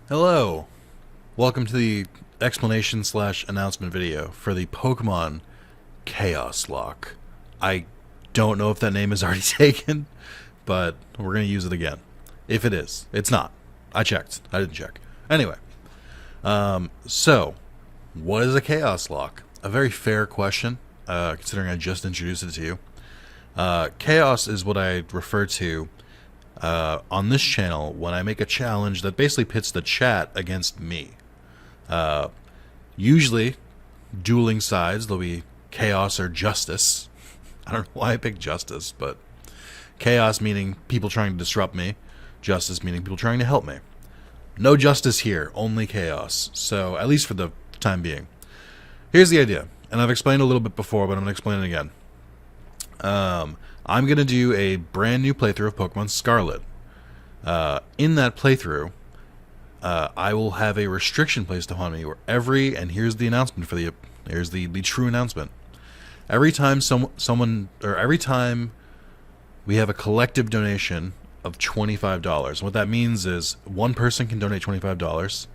Hello, welcome to the explanation slash announcement video for the Pokemon Chaos Lock. I don't know if that name is already taken, but we're going to use it again. If it is, it's not. I checked. I didn't check. Anyway, so what is a Chaos Lock? A very fair question, considering I just introduced it to you. Chaos is what I refer to on this channel when I make a challenge that basically pits the chat against me. Usually, dueling sides, there'll be chaos or justice. I don't know why I picked justice, but chaos meaning people trying to disrupt me, justice meaning people trying to help me. No justice here, only chaos. So, at least for the time being. Here's the idea, and I've explained a little bit before, but I'm going to explain it again. I'm going to do a brand new playthrough of Pokemon Scarlet. In that playthrough, I will have a restriction placed upon me where and here's the announcement here's the true announcement. Every time every time we have a collective donation of $25, what that means is one person can donate $25,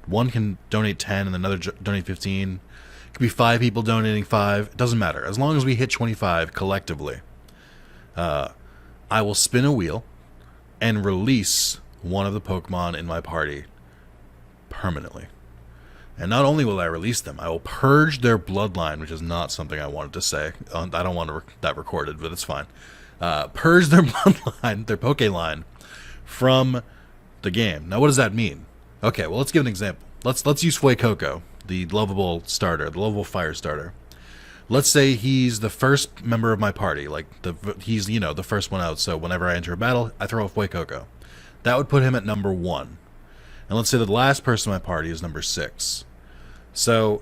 one can donate 10 and another donate 15. It could be 5 people donating 5. It doesn't matter. As long as we hit 25 collectively, I will spin a wheel and release one of the Pokemon in my party permanently. And not only will I release them, I will purge their bloodline, which is not something I wanted to say. I don't want that recorded, but it's fine. Purge their bloodline, their Pokeline, from the game. Now, what does that mean? Okay, well, let's give an example. Let's use Fuecoco, the lovable starter, the lovable fire starter. Let's say he's the first member of my party, he's the first one out. So whenever I enter a battle, I throw a Fuecoco. That would put him at number 1. And let's say that the last person in my party is number 6. So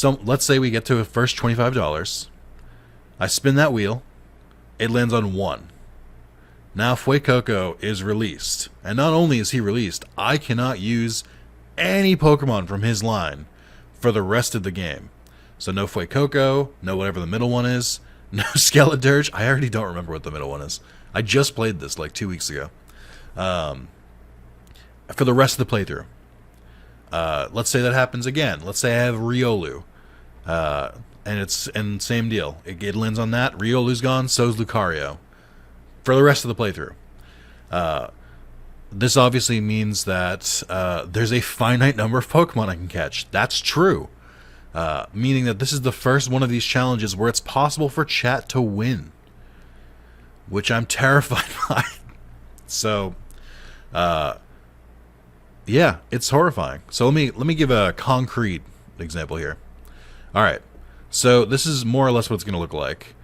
let's say we get to a first $25. I spin that wheel. It lands on 1. Now Fuecoco is released. And not only is he released, I cannot use any Pokemon from his line for the rest of the game. So no Fuecoco, no whatever the middle one is, no Scarlet. I already don't remember what the middle one is. I just played this like 2 weeks ago. For the rest of the playthrough. Let's say that happens again. Let's say I have Riolu. And same deal. It lands on that. Riolu's gone, so's Lucario. For the rest of the playthrough. This obviously means that there's a finite number of Pokemon I can catch. That's true. Meaning that this is the first one of these challenges where it's possible for chat to win. Which I'm terrified by. So, yeah, it's horrifying. So let me give a concrete example here. Alright, so this is more or less what it's going to look like.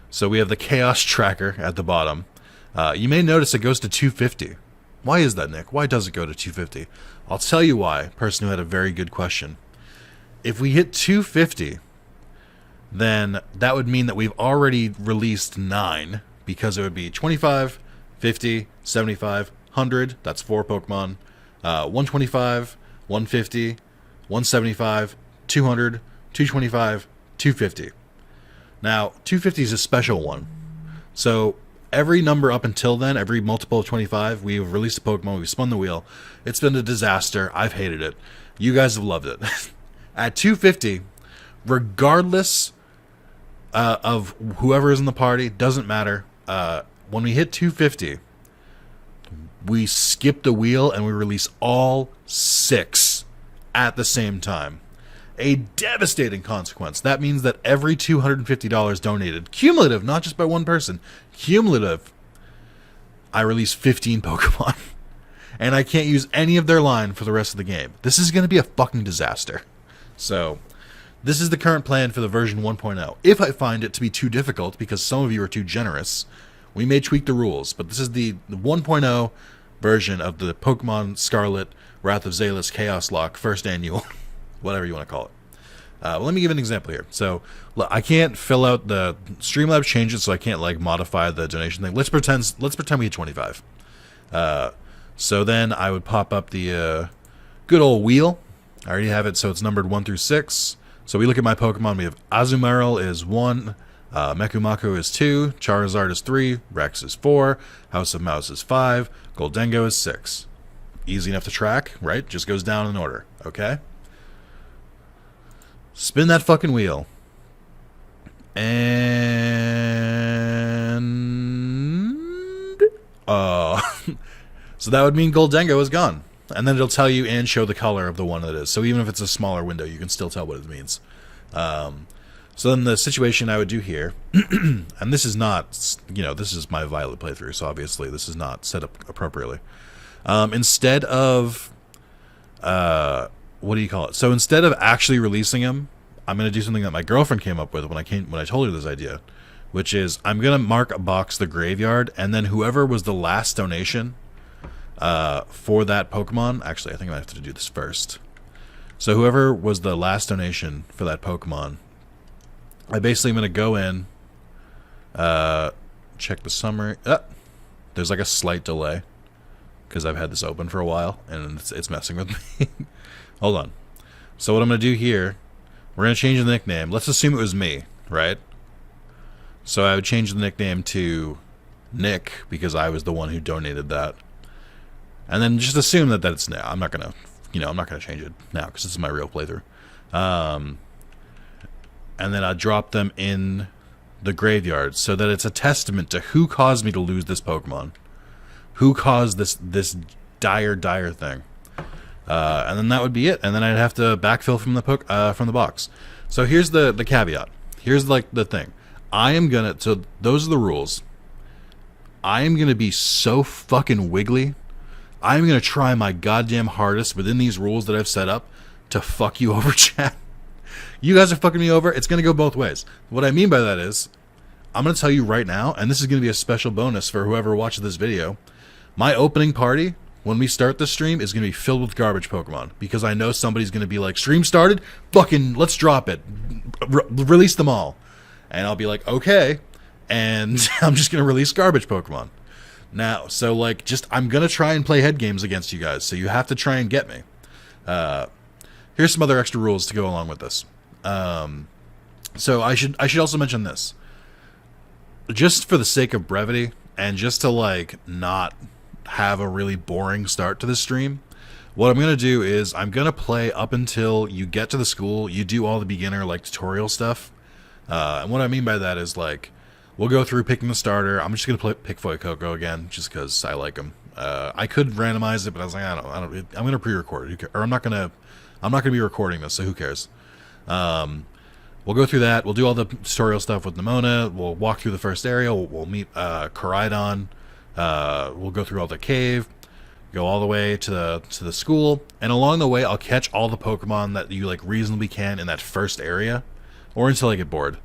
So we have the Chaos Tracker at the bottom. You may notice it goes to 250. Why is that, Nick? Why does it go to 250? I'll tell you why, person who had a very good question. If we hit 250, then that would mean that we've already released 9, because it would be 25, 50, 75, 100, that's 4 Pokemon, 125, 150, 175, 200, 225, 250. Now, 250 is a special one. So every number up until then, every multiple of 25, we've released a Pokemon, we've spun the wheel. It's been a disaster. I've hated it. You guys have loved it. At 250, regardless of whoever is in the party, doesn't matter. When we hit 250, we skip the wheel and we release all 6 at the same time. A devastating consequence. That means that every $250 donated, cumulative, not just by one person, cumulative, I release 15 Pokemon. And I can't use any of their line for the rest of the game. This is going to be a fucking disaster. So, this is the current plan for the version 1.0. If I find it to be too difficult, because some of you are too generous, we may tweak the rules. But this is the 1.0 version of the Pokemon Scarlet Wrath of Zalis Chaos Lock first annual. Whatever you want to call it. Let me give an example here. So, I can't fill out the Streamlabs changes, so I can't modify the donation thing. Let's pretend we hit 25. So then I would pop up the good old wheel. I already have it, so it's numbered 1 through 6. So we look at my Pokemon. We have Azumarill is 1, Mekumaku is 2, Charizard is 3, Rex is 4, House of Mouse is 5, Goldengo is 6. Easy enough to track, right? Just goes down in order, okay? Spin that fucking wheel. And... so that would mean Goldengo is gone. And then it'll tell you and show the color of the one that is. So even if it's a smaller window, you can still tell what it means. So then the situation I would do here, and this is not, this is my Violet playthrough, so obviously this is not set up appropriately. Instead of, what do you call it? So instead of actually releasing him, I'm going to do something that my girlfriend came up with when I told her this idea, which is I'm going to mark a box the graveyard, and then whoever was the last donation for that Pokemon, actually I think I have to do this first. So whoever was the last donation for that Pokemon, I basically am going to go in, check the summary. There's like a slight delay because I've had this open for a while and it's messing with me. Hold on. So what I'm going to do here, we're going to change the nickname. Let's assume it was me, right? So I would change the nickname to Nick because I was the one who donated that. And then just assume that it's now. I'm not going to, I'm not going to change it now because this is my real playthrough. And then I drop them in the graveyard so that it's a testament to who caused me to lose this Pokemon. Who caused this dire thing. And then that would be it. And then I'd have to backfill from the box. So here's the caveat. Here's like the thing. So those are the rules. I am gonna be so fucking wiggly. I'm gonna try my goddamn hardest within these rules that I've set up to fuck you over, chat. You guys are fucking me over. It's going to go both ways. What I mean by that is, I'm going to tell you right now, and this is going to be a special bonus for whoever watches this video, my opening party, when we start this stream, is going to be filled with garbage Pokemon. Because I know somebody's going to be like, stream started? Fucking, let's drop it. Release them all. And I'll be like, okay. And I'm just going to release garbage Pokemon. Now, so like, I'm going to try and play head games against you guys. So you have to try and get me. Here's some other extra rules to go along with this. So I should also mention this. Just for the sake of brevity, and just to like not have a really boring start to this stream, what I'm going to do is I'm going to play up until you get to the school, you do all the beginner like tutorial stuff. And what I mean by that is like, we'll go through picking the starter. I'm just going to pick Fuecoco again, just because I like him. I could randomize it, but I was like, I don't. I'm going to pre-record it, or I'm not going to be recording this, so who cares? We'll go through that. We'll do all the tutorial stuff with Nimona. We'll walk through the first area. We'll meet Koraidon. We'll go through all the cave, go all the way to the school, and along the way, I'll catch all the Pokemon that you like reasonably can in that first area, or until I get bored.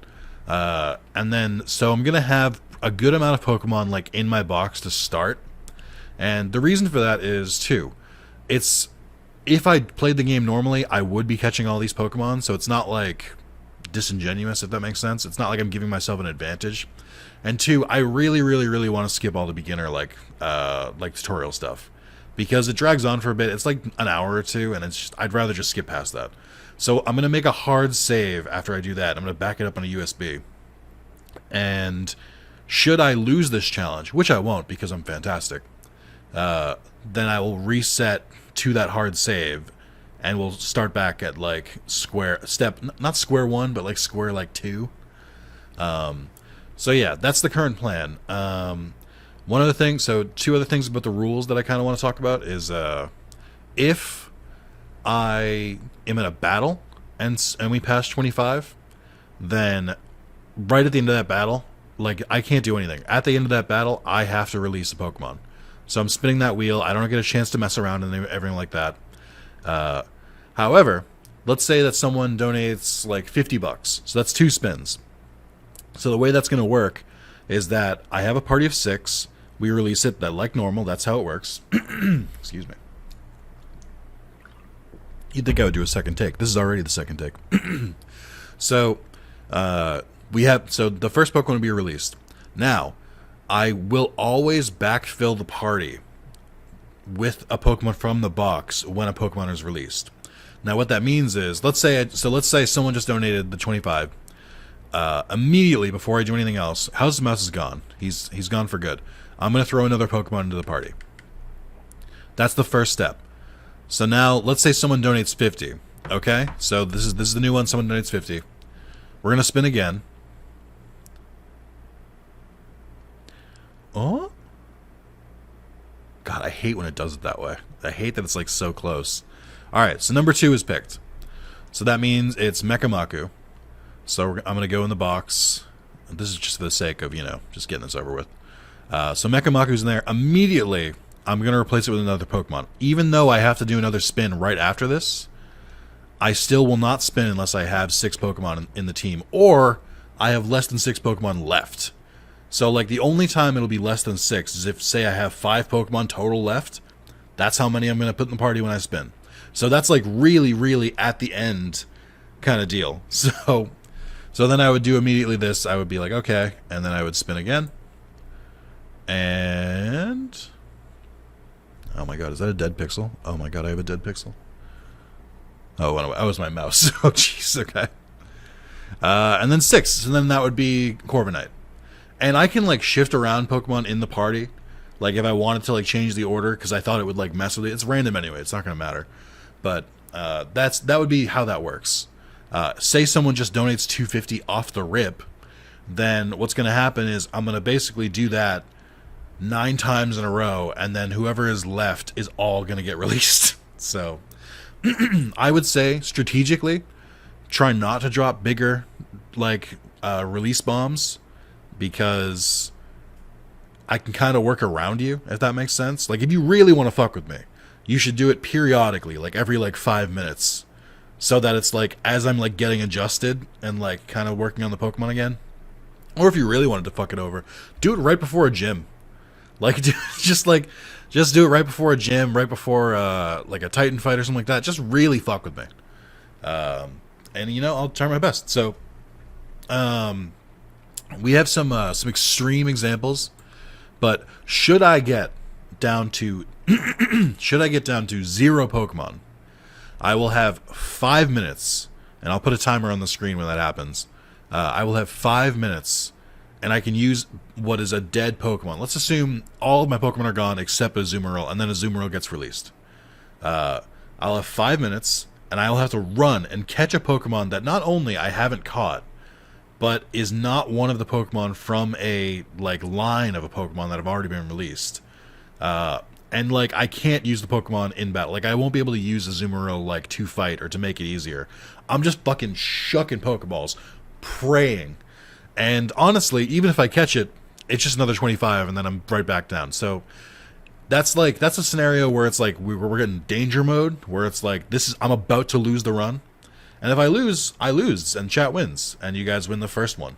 And then, so I'm gonna have a good amount of Pokemon like in my box to start, and the reason for that is if I played the game normally, I would be catching all these Pokemon, so it's not like disingenuous, if that makes sense. It's not like I'm giving myself an advantage. And two, I really want to skip all the beginner like tutorial stuff because it drags on for a bit. It's like an hour or two, and I'd rather just skip past that. So I'm gonna make a hard save after I do that. I'm gonna back it up on a USB. And should I lose this challenge, which I won't because I'm fantastic, then I will reset to that hard save, and we'll start back at like not square one, but like square like two. So yeah, that's the current plan. Two other things about the rules that I kind of want to talk about is if I am in a battle and we pass 25, then right at the end of that battle, like I can't do anything. At the end of that battle, I have to release a Pokemon. So I'm spinning that wheel. I don't get a chance to mess around and everything like that. However, let's say that someone donates like $50. So that's 2 spins. So the way that's going to work is that I have a party of 6. We release it like normal. That's how it works. Excuse me. You'd think I would do a second take. This is already the second take. So the first Pokemon will be released. Now, I will always backfill the party with a Pokemon from the box when a Pokemon is released. Now, what that means is, let's say someone just donated the 25. Immediately before I do anything else, House of Mouse is gone. He's gone for good. I'm going to throw another Pokemon into the party. That's the first step. So now, let's say someone donates 50. Okay? So this is the new one. Someone donates 50. We're going to spin again. Oh? God, I hate when it does it that way. I hate that it's like so close. Alright, so number 2 is picked. So that means it's Mechamaku. So I'm going to go in the box. This is just for the sake of, just getting this over with. So Mechamaku's in there. Immediately, I'm going to replace it with another Pokemon. Even though I have to do another spin right after this, I still will not spin unless I have 6 Pokemon in the team. Or I have less than 6 Pokemon left. So, like, the only time it'll be less than 6 is if, say, I have 5 Pokemon total left. That's how many I'm going to put in the party when I spin. So that's, like, really, really at the end kind of deal. So then I would do immediately this. I would be like, okay. And then I would spin again. And... oh my god, is that a dead pixel? Oh my god, I have a dead pixel. Oh, that was my mouse. Oh, jeez, okay. And then 6. And then that would be Corviknight. And I can, like, shift around Pokemon in the party. Like, if I wanted to, like, change the order, because I thought it would, like, mess with it. It's random anyway. It's not going to matter. But that would be how that works. Say someone just donates $250 off the rip, then what's going to happen is I'm going to basically do that 9 times in a row, and then whoever is left is all going to get released. So, I would say, strategically, try not to drop bigger, like, release bombs, because I can kind of work around you, if that makes sense. Like, if you really want to fuck with me, you should do it periodically, like every, like, 5 minutes, so that it's, like, as I'm, like, getting adjusted and, like, kind of working on the Pokemon again. Or if you really wanted to fuck it over, do it right before a gym. Like, just do it right before a gym, right before, like, a Titan fight or something like that. Just really fuck with me. And, I'll try my best. So, we have some extreme examples, but should I get down to 0 Pokemon, I will have 5 minutes, and I'll put a timer on the screen when that happens. I will have 5 minutes, and I can use what is a dead Pokemon. Let's assume all of my Pokemon are gone except Azumarill, and then Azumarill gets released. I'll have 5 minutes, and I will have to run and catch a Pokemon that not only I haven't caught, but is not one of the Pokemon from a, like, line of a Pokemon that have already been released. And, like, I can't use the Pokemon in battle. Like, I won't be able to use Azumarill, like, to fight or to make it easier. I'm just fucking shucking Pokeballs, praying. And honestly, even if I catch it, it's just another 25, and then I'm right back down. So that's a scenario where it's like we're getting danger mode, where it's like I'm about to lose the run. And if I lose, and chat wins, and you guys win the first one.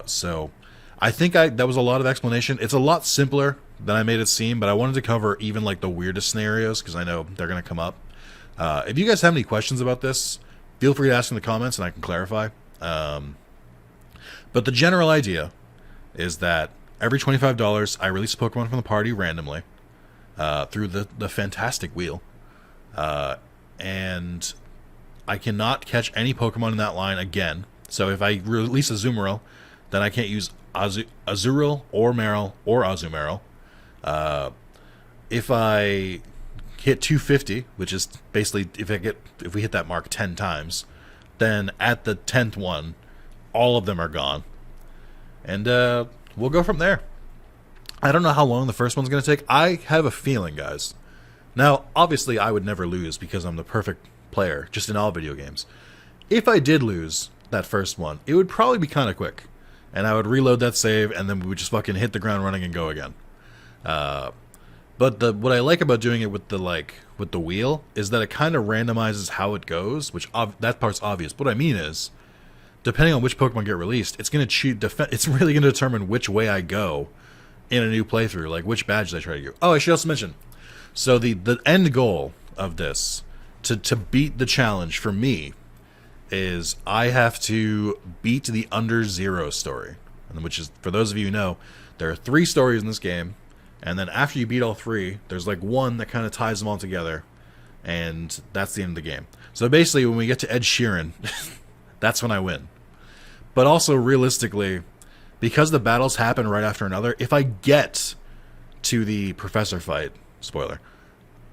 So I think that was a lot of explanation. It's a lot simpler than I made it seem, but I wanted to cover even, like, the weirdest scenarios, because I know they're going to come up. If you guys have any questions about this, feel free to ask in the comments, and I can clarify. But the general idea is that every $25, I release a Pokemon from the party randomly through the fantastic wheel. And I cannot catch any Pokemon in that line again. So if I release a Azumarill, then I can't use Azurill or Marill or Azumarill. If I hit 250, which is basically if we hit that mark 10 times, then at the 10th one, all of them are gone. And we'll go from there. I don't know how long the first one's going to take. I have a feeling, guys. Now, obviously, I would never lose because I'm the perfect player, just in all video games. If I did lose that first one, it would probably be kind of quick. And I would reload that save, and then we would just fucking hit the ground running and go again. But what I like about doing it with the wheel is that it kind of randomizes how it goes, which that part's obvious. But what I mean is, depending on which Pokemon get released, it's really going to determine which way I go in a new playthrough, like which badges I try to do. Oh, I should also mention, so the end goal of this, to beat the challenge for me, is I have to beat the Under Zero story, which is, for those of you who know, there are 3 stories in this game, and then after you beat all 3, there's like one that kind of ties them all together, and that's the end of the game. So basically, when we get to Ed Sheeran, that's when I win. But also, realistically, because the battles happen right after another, if I get to the Professor fight, spoiler,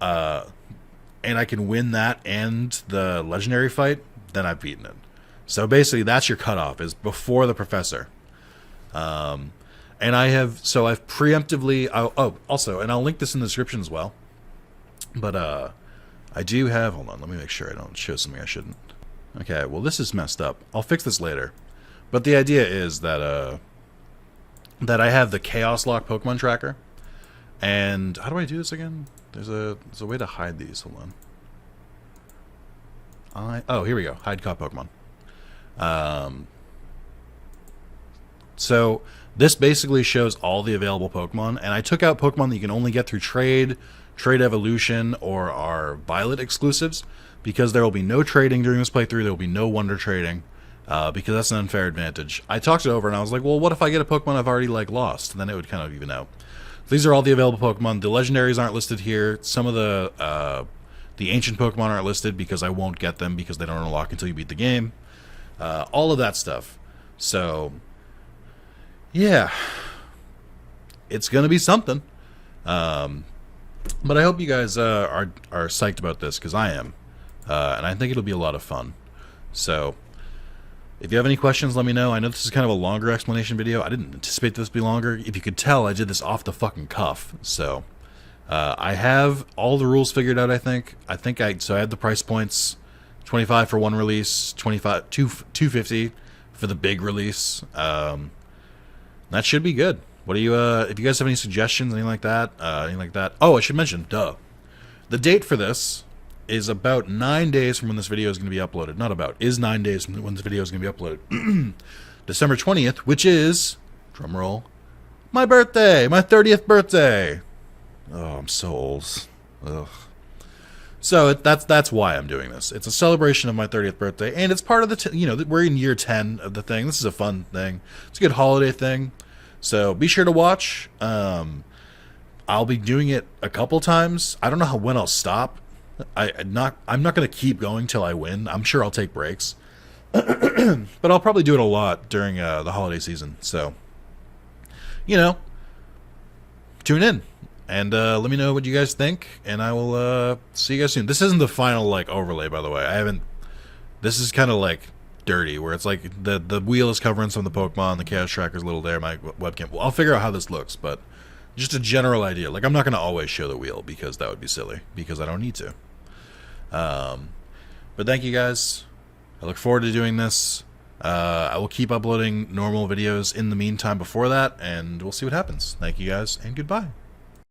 and I can win that and the legendary fight, then I've beaten it. So basically, that's your cutoff, is before the professor. And I've preemptively, also, and I'll link this in the description as well. But I do have, hold on, let me make sure I don't show something I shouldn't. Okay, well, this is messed up. I'll fix this later. But the idea is that that I have the Chaos Lock Pokemon tracker. And how do I do this again? There's a way to hide these. Hold on. Oh, here we go. Hide caught Pokemon. So this basically shows all the available Pokemon, and I took out Pokemon that you can only get through trade evolution, or our Violet exclusives, because there will be no trading during this playthrough. There will be no wonder trading, because that's an unfair advantage. I talked it over, and I was like, well, what if I get a Pokemon I've already lost? And then it would kind of even out. These are all the available Pokemon. The legendaries aren't listed here. Some of the ancient Pokemon aren't listed because I won't get them because they don't unlock until you beat the game. All of that stuff. So, yeah. It's going to be something. But I hope you guys are psyched about this, because I am. And I think it'll be a lot of fun. So, if you have any questions, let me know. I know this is kind of a longer explanation video. I didn't anticipate this to be longer. If you could tell, I did this off the fucking cuff. So, I have all the rules figured out, I think. So I had the price points. 25 for one release, 250 for the big release. That should be good. What do you, if you guys have any suggestions, anything like that? Oh, I should mention, the date for this is about 9 days from when this video is going to be uploaded. Not about, is 9 days from when this video is going to be uploaded. December 20th, which is, drumroll, my birthday, my 30th birthday. Oh, I'm so old. Ugh. So that's why I'm doing this. It's a celebration of my 30th birthday, and it's part of the, we're in year 10 of the thing. This is a fun thing. It's a good holiday thing. So be sure to watch. I'll be doing it a couple times. I don't know when I'll stop. I'm not going to keep going till I win. I'm sure I'll take breaks. But I'll probably do it a lot during the holiday season. So, tune in. And let me know what you guys think, and I will see you guys soon. This isn't the final overlay, by the way. This is kind of dirty, where it's the wheel is covering some of the Pokemon, the Chaos Tracker's a little there, my webcam. Well, I'll figure out how this looks, but just a general idea. I'm not going to always show the wheel, because that would be silly, because I don't need to. But thank you guys. I look forward to doing this. I will keep uploading normal videos in the meantime before that, and we'll see what happens. Thank you guys, and goodbye.